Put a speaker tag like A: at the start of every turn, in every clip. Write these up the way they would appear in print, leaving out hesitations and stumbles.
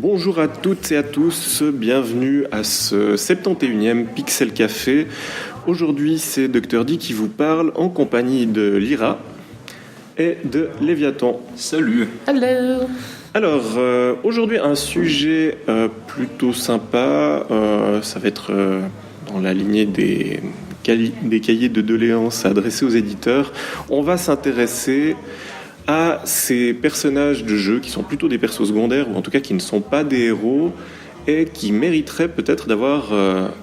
A: Bonjour à toutes et à tous, bienvenue à ce 71e Pixel Café. Aujourd'hui, c'est Dr D qui vous parle en compagnie de Lyra et de Léviathan.
B: Salut.
C: Hello.
A: Alors, aujourd'hui, un sujet plutôt sympa. Ça va être dans la lignée des cahiers de doléances adressés aux éditeurs. On va s'intéresser à ces personnages de jeu qui sont plutôt des persos secondaires, ou en tout cas qui ne sont pas des héros, et qui mériteraient peut-être d'avoir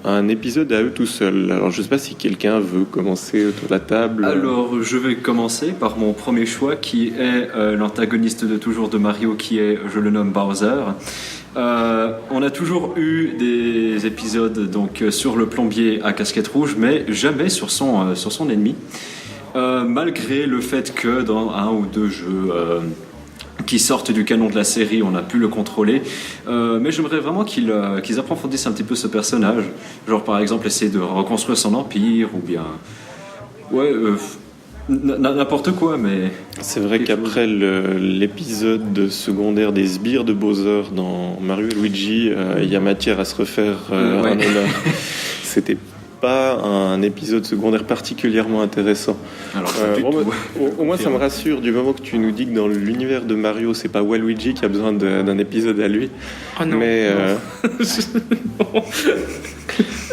A: un épisode à eux tout seuls. Alors je ne sais pas si quelqu'un veut commencer autour de la table.
B: Alors je vais commencer par mon premier choix qui est l'antagoniste de toujours de Mario, qui est, je le nomme Bowser. On a toujours eu des épisodes donc, sur le plombier à casquette rouge, mais jamais sur son ennemi. Malgré le fait que dans un ou deux jeux qui sortent du canon de la série, on a pu le contrôler, mais j'aimerais vraiment qu'ils approfondissent un petit peu ce personnage, genre par exemple essayer de reconstruire son empire, ou bien n'importe quoi, mais
A: c'est vrai qu'après l'épisode secondaire des sbires de Bowser dans Mario et Luigi, il y a matière à se refaire un honneur. C'était pas un épisode secondaire particulièrement intéressant.
B: Alors,
A: au moins ça me rassure du moment que tu nous dis que dans l'univers de Mario c'est pas Waluigi qui a besoin d'un épisode à lui.
C: Oh non.
A: Mais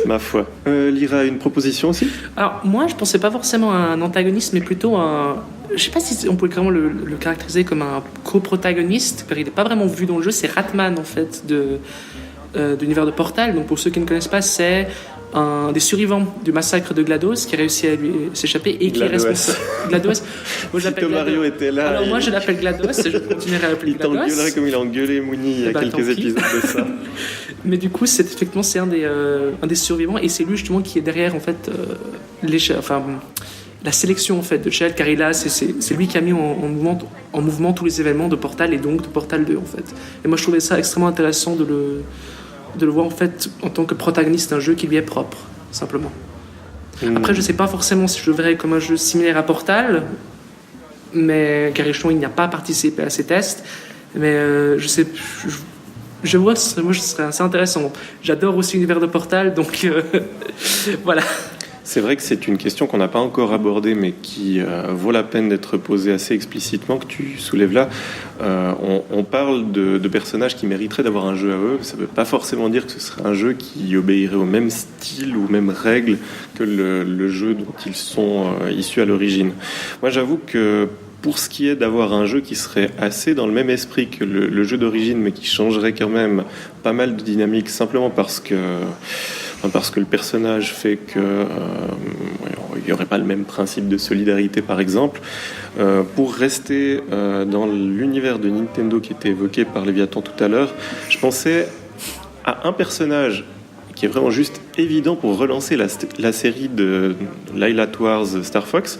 A: ma foi. Lyra a une proposition aussi?
C: Alors moi je pensais pas forcément à un antagoniste, mais plutôt un... Je sais pas si on pourrait vraiment le caractériser comme un coprotagoniste, car il n'est pas vraiment vu dans le jeu. C'est Ratman en fait de l'univers de Portal. Donc pour ceux qui ne connaissent pas, c'est un des survivants du massacre de GLaDOS qui a réussi à lui s'échapper et qui est responsable. GLaDOS. Moi, je l'appelle
A: Mario était là.
C: Alors moi je l'appelle GLaDOS et je continuerai à l'appeler GLaDOS.
A: Il t'engueulerait comme il a engueulé Mouni il y a quelques épisodes de ça.
C: Mais du coup, c'est effectivement un des survivants, et c'est lui justement qui est derrière en fait la sélection en fait de Chell, car c'est lui qui a mis en mouvement tous les événements de Portal et donc de Portal 2 en fait. Et moi je trouvais ça extrêmement intéressant de le voir en fait en tant que protagoniste d'un jeu qui lui est propre, simplement. Après, je sais pas forcément si je le verrais comme un jeu similaire à Portal, mais car il n'a pas participé à ces tests, mais je vois, moi ce serait assez intéressant. J'adore aussi l'univers de Portal, donc voilà.
A: C'est vrai que c'est une question qu'on n'a pas encore abordée, mais qui vaut la peine d'être posée assez explicitement, que tu soulèves là. On parle de personnages qui mériteraient d'avoir un jeu à eux. Ça ne veut pas forcément dire que ce serait un jeu qui obéirait au même style ou aux mêmes règles que le jeu dont ils sont issus à l'origine. Moi, j'avoue que pour ce qui est d'avoir un jeu qui serait assez dans le même esprit que le jeu d'origine, mais qui changerait quand même pas mal de dynamique, simplement parce que le personnage fait que il n'y aurait pas le même principe de solidarité, par exemple. Pour rester dans l'univers de Nintendo qui était évoqué par Léviathan tout à l'heure, je pensais à un personnage qui est vraiment juste évident pour relancer la série de Lylat Wars Star Fox.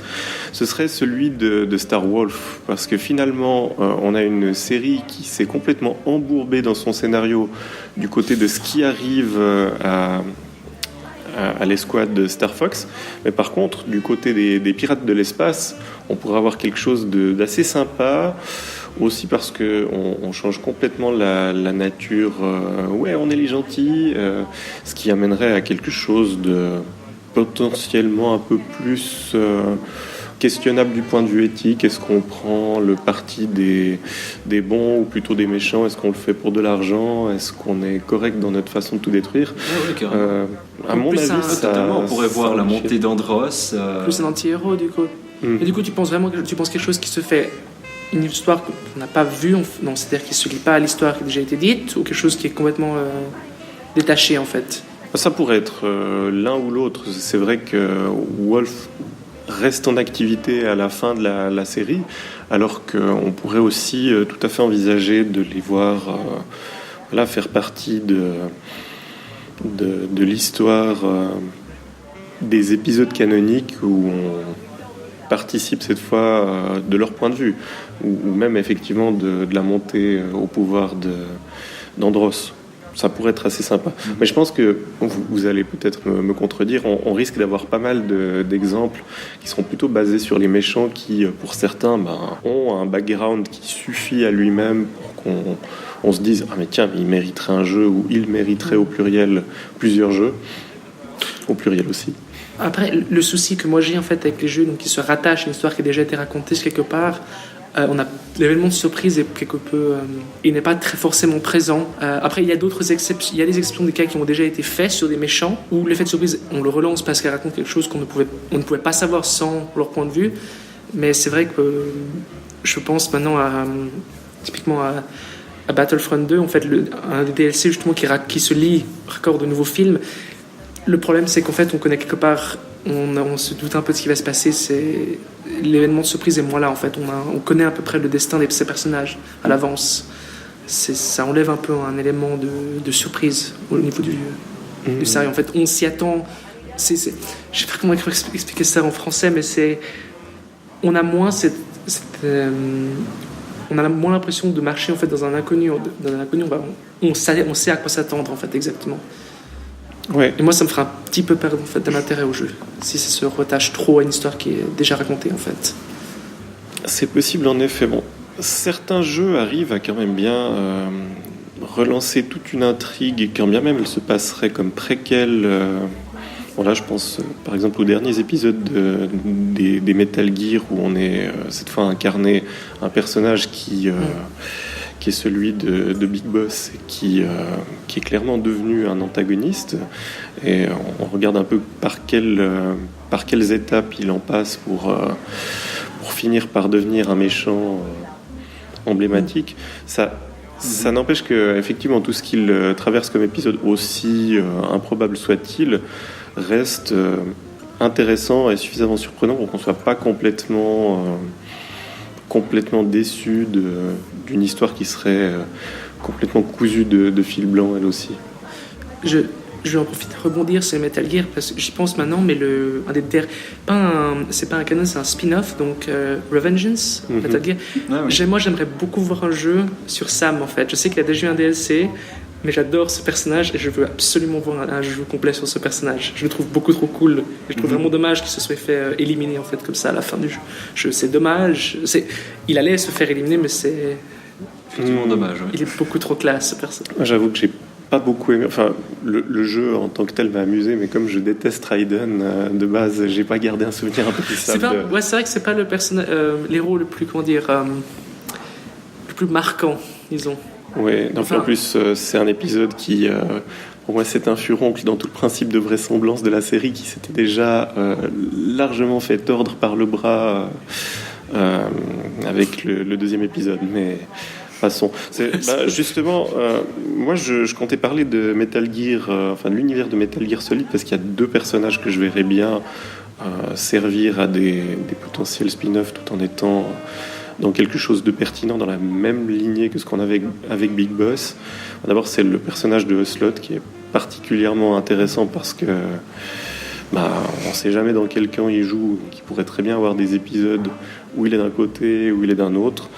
A: Ce serait celui de Star Wolf, parce que finalement on a une série qui s'est complètement embourbée dans son scénario du côté de ce qui arrive à l'escouade de Star Fox, mais par contre du côté des pirates de l'espace, on pourrait avoir quelque chose d'assez sympa, aussi parce qu'on change complètement la nature. On est les gentils, ce qui amènerait à quelque chose de potentiellement un peu plus questionnable du point de vue éthique. Est-ce qu'on prend le parti des bons ou plutôt des méchants? Est-ce qu'on le fait pour de l'argent? Est-ce qu'on est correct dans notre façon de tout détruire? À mon avis,
B: on pourrait voir la montée d'Andros.
C: Plus un anti-héros du coup. Et du coup, tu penses quelque chose qui se fait, une histoire qu'on n'a pas vue, non, c'est-à-dire qui ne se lie pas à l'histoire qui a déjà été dite, ou quelque chose qui est complètement détaché en fait?
A: Ça pourrait être l'un ou l'autre. C'est vrai que Wolf reste en activité à la fin de la série, alors qu'on pourrait aussi tout à fait envisager de les voir faire partie de l'histoire des épisodes canoniques où on participe cette fois de leur point de vue, ou même effectivement de la montée au pouvoir d'Andros. Ça pourrait être assez sympa. Mais je pense que vous allez peut-être me contredire, on risque d'avoir pas mal d'exemples qui seront plutôt basés sur les méchants qui, pour certains, ont un background qui suffit à lui-même pour on se dise ah mais tiens, mais il mériterait un jeu, ou il mériterait au pluriel plusieurs jeux, au pluriel aussi.
C: Après, le souci que moi j'ai en fait avec les jeux, donc qui se rattachent à une histoire qui a déjà été racontée quelque part, on a l'événement de surprise est quelque peu, il n'est pas très forcément présent. Après, il y a d'autres exceptions, il y a des exceptions des cas qui ont déjà été faits sur des méchants où l'effet de surprise, on le relance parce qu'elle raconte quelque chose on ne pouvait pas savoir sans leur point de vue. Mais c'est vrai que je pense maintenant typiquement à Battlefront 2, en fait, un des DLC justement qui se lie, raccorde de nouveaux films. Le problème, c'est qu'en fait, on connaît quelque part, on se doute un peu de ce qui va se passer. C'est l'événement de surprise est moins là. En fait, on connaît à peu près le destin de ces personnages à l'avance. Ça enlève un peu un élément de surprise au niveau du scénario. En fait, on s'y attend. Je sais pas comment expliquer ça en français, mais on a moins on a moins l'impression de marcher en fait dans un inconnu. On sait à quoi s'attendre en fait exactement.
A: Ouais.
C: Et moi, ça me fera un petit peu perdre en fait, de l'intérêt au jeu, si ça se rattache trop à une histoire qui est déjà racontée en fait.
A: C'est possible en effet. Bon, certains jeux arrivent à quand même bien relancer toute une intrigue, quand bien même elle se passerait comme préquel. Bon là, je pense par exemple aux derniers épisodes des Metal Gear où on est cette fois incarné un personnage qui est celui de Big Boss, qui est clairement devenu un antagoniste. Et on regarde un peu par quelles étapes il en passe pour finir par devenir un méchant emblématique. Ça n'empêche que effectivement tout ce qu'il traverse comme épisode, aussi improbable soit-il, reste intéressant et suffisamment surprenant pour qu'on ne soit pas complètement déçu d'une histoire qui serait complètement cousue de fil blanc elle aussi.
C: Je vais en profiter de rebondir sur Metal Gear parce que j'y pense maintenant, mais c'est pas un canon, c'est un spin-off, donc Revengeance, Metal Gear. Ah, oui. Moi, j'aimerais beaucoup voir un jeu sur Sam en fait. Je sais qu'il a déjà eu un DLC, mais j'adore ce personnage et je veux absolument voir un jeu complet sur ce personnage. Je le trouve beaucoup trop cool. Et je trouve vraiment dommage qu'il se soit fait éliminer en fait comme ça à la fin du jeu. C'est dommage. Il allait se faire éliminer, mais c'est
B: effectivement dommage. Ouais.
C: Il est beaucoup trop classe ce personnage.
A: J'avoue que j'ai pas beaucoup aimé. Enfin, le jeu en tant que tel m'a amusé, mais comme je déteste Raiden de base, j'ai pas gardé un souvenir impérissable.
C: C'est vrai que c'est pas le personnage, l'héros le plus le plus marquant, disons.
A: Oui, donc en plus, c'est un épisode qui, pour moi, c'est un furoncle dans tout le principe de vraisemblance de la série qui s'était déjà largement fait tordre par le bras avec le deuxième épisode. Mais passons. Justement, moi, je comptais parler de Metal Gear, de l'univers de Metal Gear Solid, parce qu'il y a deux personnages que je verrais bien servir à des potentiels spin-offs tout en étant dans quelque chose de pertinent, dans la même lignée que ce qu'on avait avec Big Boss. D'abord, c'est le personnage de Ocelot qui est particulièrement intéressant parce que on ne sait jamais dans quel camp il joue, qui pourrait très bien avoir des épisodes où il est d'un côté, où il est d'un autre,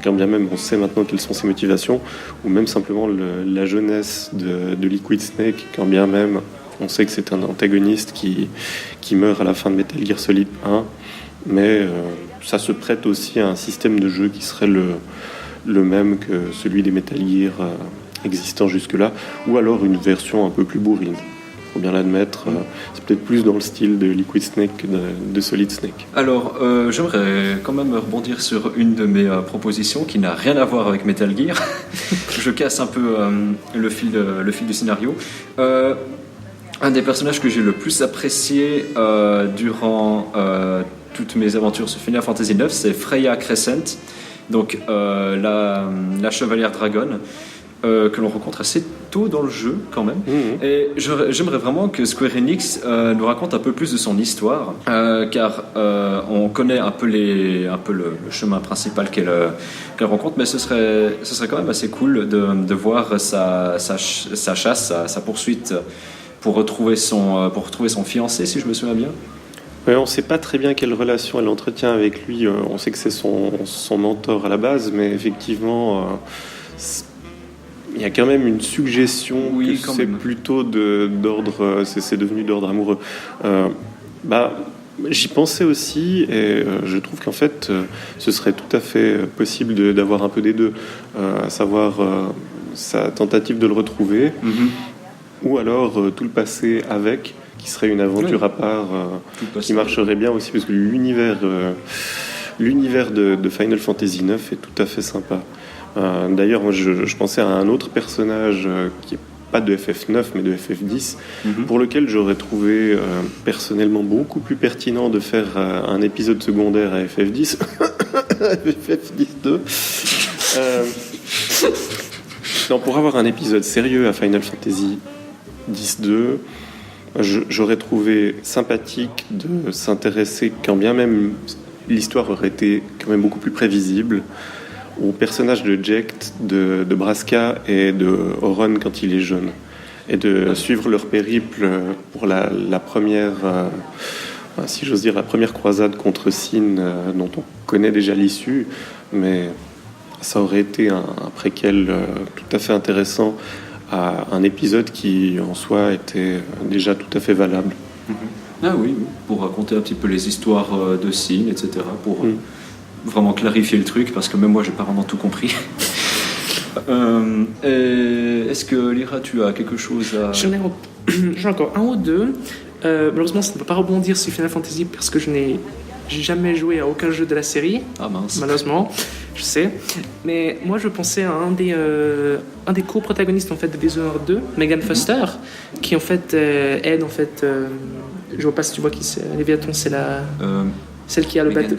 A: quand bien même on sait maintenant quelles sont ses motivations, ou même simplement la jeunesse de Liquid Snake, quand bien même on sait que c'est un antagoniste qui meurt à la fin de Metal Gear Solid 1, mais ça se prête aussi à un système de jeu qui serait le même que celui des Metal Gear existants jusque-là, ou alors une version un peu plus bourrine. Faut bien l'admettre, c'est peut-être plus dans le style de Liquid Snake que de Solid Snake.
B: Alors, j'aimerais quand même rebondir sur une de mes propositions qui n'a rien à voir avec Metal Gear. Je casse un peu le fil du scénario. Un des personnages que j'ai le plus apprécié durant toutes mes aventures sur Final Fantasy IX, c'est Freya Crescent, donc la chevalière dragon. Que l'on rencontre assez tôt dans le jeu quand même. Et j'aimerais vraiment que Square Enix nous raconte un peu plus de son histoire, car on connaît un peu le chemin principal qu'elle rencontre, mais ce serait quand même assez cool de voir sa chasse, sa poursuite pour retrouver son fiancé, si je me souviens bien.
A: Ouais, on ne sait pas très bien quelle relation elle entretient avec lui. On sait que c'est son mentor à la base, mais effectivement il y a quand même une suggestion que c'est plutôt d'ordre, c'est devenu d'ordre amoureux. J'y pensais aussi, et je trouve qu'en fait, ce serait tout à fait possible d'avoir un peu des deux, à savoir sa tentative de le retrouver, ou alors tout le passé avec, qui serait une aventure à part, qui marcherait bien aussi, parce que l'univers de Final Fantasy IX est tout à fait sympa. D'ailleurs, moi, je pensais à un autre personnage qui est pas de FF9 mais de FF10, pour lequel j'aurais trouvé personnellement beaucoup plus pertinent de faire un épisode secondaire à FF10 FF10-2 non, pour avoir un épisode sérieux à Final Fantasy X-2, j'aurais trouvé sympathique de s'intéresser, quand bien même l'histoire aurait été quand même beaucoup plus prévisible, au personnage de Jecht, de Braska et de Auron quand il est jeune, et de suivre leur périple pour la première, si j'ose dire, la première croisade contre Sin, dont on connaît déjà l'issue, mais ça aurait été un préquel tout à fait intéressant à un épisode qui en soi était déjà tout à fait valable.
B: Ah oui, pour raconter un petit peu les histoires de Sin, etc., pour vraiment clarifier le truc, parce que même moi j'ai pas vraiment tout compris. Est-ce que Lyra, tu as quelque chose à...
C: J'en ai encore un ou deux. Malheureusement, ça ne peut pas rebondir sur Final Fantasy parce que j'ai jamais joué à aucun jeu de la série.
B: Ah mince.
C: Malheureusement, je sais. Mais moi, je pensais à un des co-protagonistes en fait de Dishonored 2, Megan Foster, qui en fait aide en fait. Je vois pas si tu vois qui c'est. Léviathan, c'est celle qui a le bateau,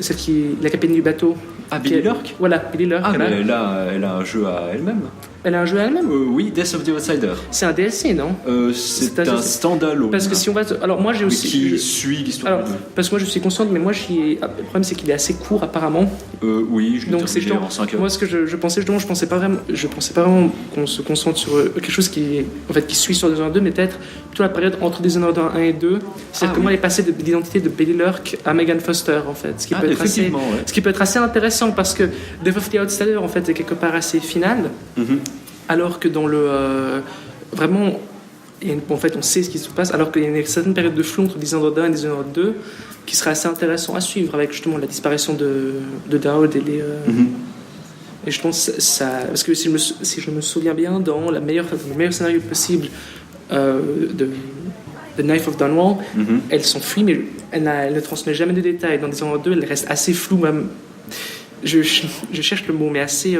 C: la capitaine du bateau.
B: Ah, Billy Lurk.
C: Voilà, Billy Lurk.
B: Ah, mais là, elle a un jeu à elle-même.
C: Elle a un jeu à elle-même.
B: Oui, Death of the Outsider.
C: C'est un DLC, non?
B: C'est un standalone.
C: Parce que si on va... Alors moi j'ai aussi...
B: Qui suit l'histoire.
C: Alors, parce que moi je suis consciente, mais moi le problème c'est qu'il est assez court apparemment.
B: Oui, je l'ai
C: donc c'est
B: terminé en 5 heures.
C: Moi ce que je pensais justement, je pensais pas vraiment qu'on se concentre sur quelque chose qui suit sur Dishonored 2, mais peut-être plutôt la période entre Dishonored 1 et 2. C'est comment elle est passée de l'identité de Billy Lurk à Megan Foster en fait. Ce qui peut être assez intéressant parce que Death of the Outsider en fait est quelque part assez final. Alors que dans le... vraiment, en fait, on sait ce qui se passe, alors qu'il y a une certaine période de flou entre Dishonored 1 et Dishonored 2 qui serait assez intéressant à suivre avec justement la disparition de Daud et les... Et je pense ça... Parce que si je me souviens bien, dans le meilleur scénario possible de Knife of Dunwall, elle s'enfuit, mais elle ne transmet jamais de détails. Dans Dishonored 2, elle reste assez floue, même... Je cherche le mot, mais assez...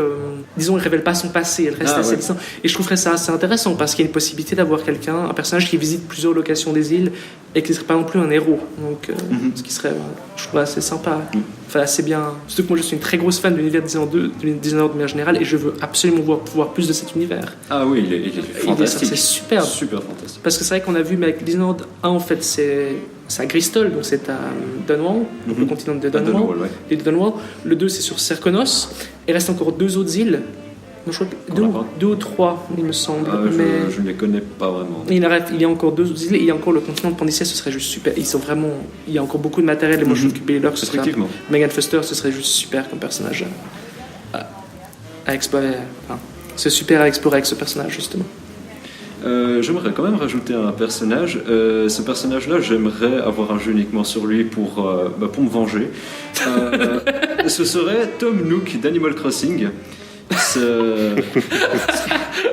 C: disons, elle ne révèle pas son passé, elle reste assez... Ouais. Et je trouverais ça assez intéressant, parce qu'il y a une possibilité d'avoir un personnage qui visite plusieurs locations des îles, et qui ne serait pas non plus un héros. Donc, ce qui serait, je trouve, assez sympa. Enfin, assez bien... Surtout que moi, je suis une très grosse fan de l'univers de Dishonored de manière générale, et je veux absolument voir plus de cet univers.
B: Ah oui, il est fantastique.
C: C'est superbe.
B: Super fantastique.
C: Parce que c'est vrai qu'on a vu, mais avec Dishonored 1, en fait, c'est à Gristol, donc c'est à Dunwall, donc le continent de Dunwall. Et de Dunwall. Le 2, c'est sur Serkonos. Il reste encore 2 autres îles. Je crois que 2 ou 3, il me semble.
B: Je ne les connais pas vraiment.
C: Il y a encore 2 autres îles et il y a encore le continent de Pandicea, ce serait juste super. Il y a encore beaucoup de matériel et moi je trouve que Billy Lurk, ce serait... Megan Foster, ce serait juste super comme personnage à explorer. Enfin, c'est super à explorer avec ce personnage, justement.
B: J'aimerais quand même rajouter un personnage. Ce personnage-là, j'aimerais avoir un jeu uniquement sur lui pour me venger. Ce serait Tom Nook d'Animal Crossing.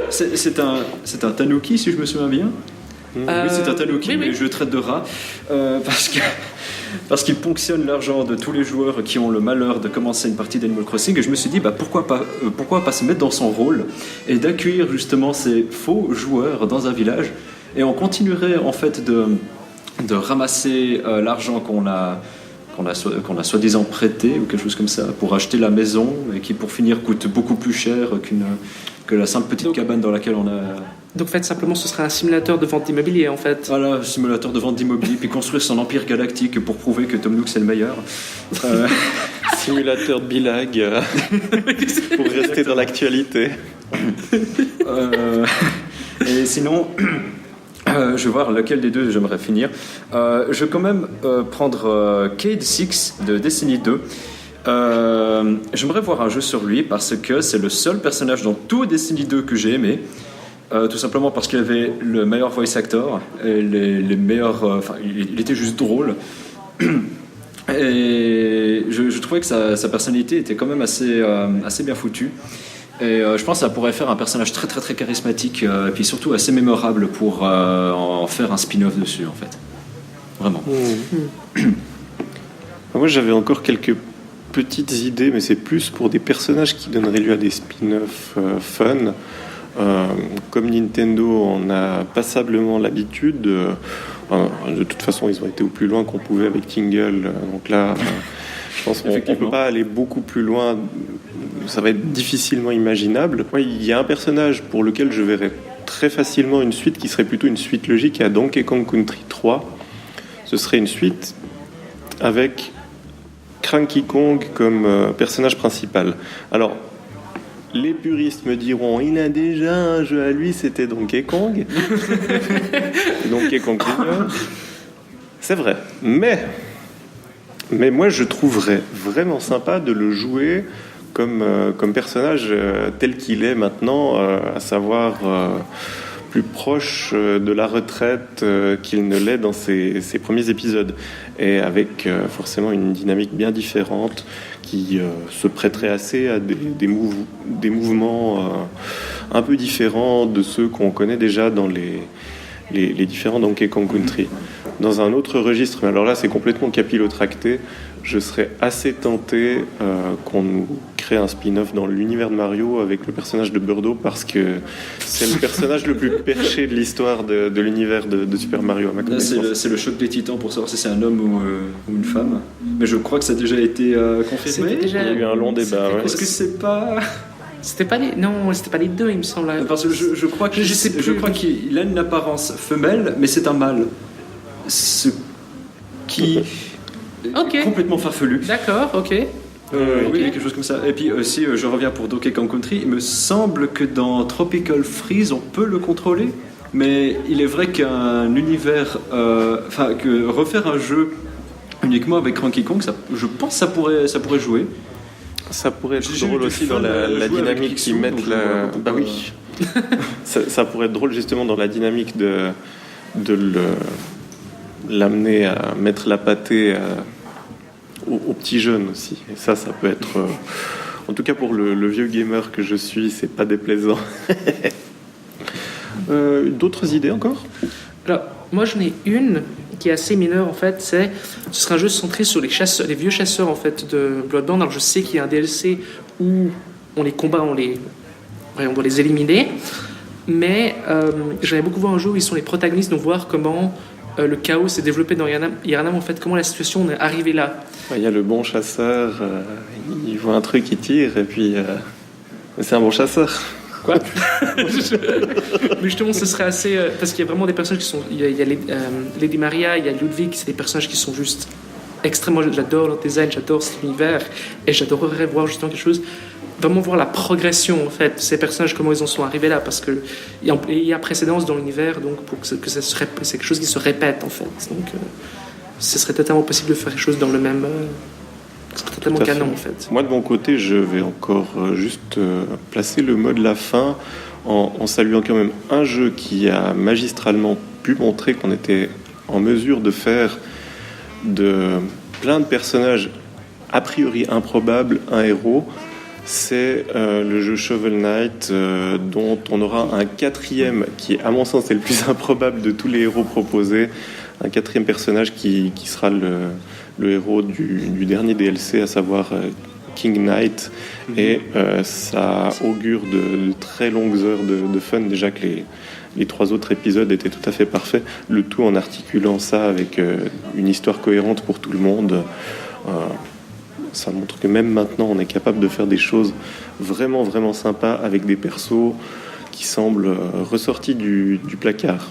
B: C'est un tanuki, si je me souviens bien. Oui, c'est un tanuki, mais je le traite de rat. Parce qu'il ponctionne l'argent de tous les joueurs qui ont le malheur de commencer une partie d'Animal Crossing. Et je me suis dit, pourquoi pas se mettre dans son rôle et d'accueillir justement ces faux joueurs dans un village. Et on continuerait en fait de ramasser l'argent qu'on a soi-disant prêté ou quelque chose comme ça pour acheter la maison et qui pour finir coûte beaucoup plus cher que la simple petite cabane dans laquelle on a...
C: Donc en fait simplement ce serait un simulateur de vente d'immobilier en fait.
B: Voilà, simulateur de vente d'immobilier puis construire son empire galactique pour prouver que Tom Nook c'est le meilleur.
A: Simulateur de bilag pour rester dans l'actualité.
B: Et sinon... je vais voir lequel des deux j'aimerais finir. Je vais quand même prendre Cayde Six de Destiny 2. J'aimerais voir un jeu sur lui parce que c'est le seul personnage dans tout Destiny 2 que j'ai aimé. Tout simplement parce qu'il avait le meilleur voice actor et les meilleurs... il était juste drôle. Et je trouvais que sa personnalité était quand même assez bien foutue. Et je pense que ça pourrait faire un personnage très très très charismatique et puis surtout assez mémorable pour en faire un spin-off dessus en fait. Vraiment.
A: Moi j'avais encore quelques petites idées, mais c'est plus pour des personnages qui donneraient lieu à des spin-offs fun. Comme Nintendo en a passablement l'habitude, de toute façon ils ont été au plus loin qu'on pouvait avec Tingle, donc là je pense qu'on ne peut pas aller beaucoup plus loin, ça va être difficilement imaginable. Il y a un personnage pour lequel je verrais très facilement une suite qui serait plutôt une suite logique à Donkey Kong Country 3. Ce serait une suite avec Cranky Kong comme personnage principal. Alors les puristes me diront, il a déjà un jeu à lui, c'était Donkey Kong. Donkey Kong Junior. C'est vrai. Mais moi, je trouverais vraiment sympa de le jouer comme personnage tel qu'il est maintenant, à savoir plus proche de la retraite qu'il ne l'est dans ses premiers épisodes. Et avec forcément une dynamique bien différente qui se prêterait assez à des mouvements un peu différents de ceux qu'on connaît déjà dans les différents Donkey Kong Country. Dans un autre registre, mais alors là c'est complètement capillotracté, je serais assez tenté qu'on nous crée un spin-off dans l'univers de Mario avec le personnage de Birdo, parce que c'est le personnage le plus perché de l'histoire de l'univers de Super Mario à ma connaissance.
B: C'est le choc des titans pour savoir si c'est un homme ou une femme. Mais je crois que ça a déjà été confirmé.
A: Il y a eu un long débat. Ouais.
B: Est-ce que c'est pas...
C: C'était pas les deux, il me semble.
B: Parce que je crois que je crois qu'il a une apparence femelle, mais c'est un mâle. Ce qui est complètement farfelu.
C: D'accord, ok.
B: Oui, quelque chose comme ça. Et puis si je reviens pour Donkey Kong Country, il me semble que dans Tropical Freeze on peut le contrôler, mais il est vrai qu'un univers, que refaire un jeu uniquement avec Cranky Kong, je pense que ça pourrait jouer.
A: Ça pourrait être drôle aussi dans la dynamique qu'ils mettent la. Bah oui. ça pourrait être drôle justement dans la dynamique de l'amener à mettre la pâtée aux petits jeunes aussi. Et ça peut être... en tout cas pour le vieux gamer que je suis, c'est pas déplaisant. D'autres idées encore ?
C: Alors, moi j'en ai une qui est assez mineure en fait, ce sera un jeu centré sur les vieux chasseurs en fait de Bloodborne. Alors je sais qu'il y a un DLC où on les combat, on doit les éliminer, mais j'aimerais beaucoup voir un jeu où ils sont les protagonistes, donc voir comment le chaos s'est développé dans Yharnam, en fait, comment la situation est arrivée là.
A: Il y a le bon chasseur, il voit un truc, il tire, et puis c'est un bon chasseur.
C: Quoi? Mais justement, ce serait assez... parce qu'il y a vraiment des personnages qui sont... Il y a Lady Maria, il y a Ludwig, c'est des personnages qui sont juste extrêmement... J'adore leur design, j'adore cet univers, et j'adorerais voir justement quelque chose... Vraiment voir la progression, en fait, de ces personnages, comment ils en sont arrivés là, parce qu'il y a précédence dans l'univers, donc pour que c'est quelque chose qui se répète, en fait. Donc, ce serait totalement possible de faire quelque chose dans le même... c'est totalement canon, en fait.
A: Moi, de mon côté, je vais encore juste placer le mot de la fin en saluant quand même un jeu qui a magistralement pu montrer qu'on était en mesure de faire de plein de personnages a priori improbables un héros. C'est le jeu Shovel Knight, dont on aura un quatrième qui, à mon sens, est le plus improbable de tous les héros proposés. Un quatrième personnage qui sera le héros du dernier DLC, à savoir King Knight. Et ça augure de très longues heures de fun. Déjà que les 3 autres épisodes étaient tout à fait parfaits. Le tout en articulant ça avec une histoire cohérente pour tout le monde. Ça montre que même maintenant, on est capable de faire des choses vraiment, vraiment sympas avec des persos qui semblent ressortis du placard.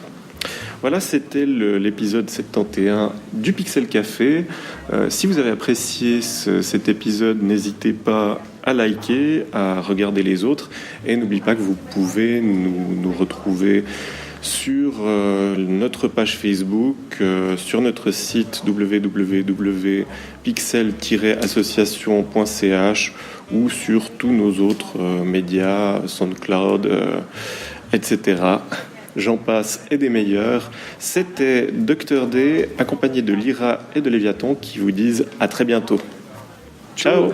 A: Voilà, c'était l'épisode 71 du Pixel Café. Si vous avez apprécié cet épisode, n'hésitez pas à liker, à regarder les autres. Et n'oubliez pas que vous pouvez nous retrouver sur notre page Facebook, sur notre site www.pixel-association.ch ou sur tous nos autres médias, SoundCloud, etc. j'en passe et des meilleurs. C'était Dr D, accompagné de Lyra et de Léviathan, qui vous disent à très bientôt. Ciao.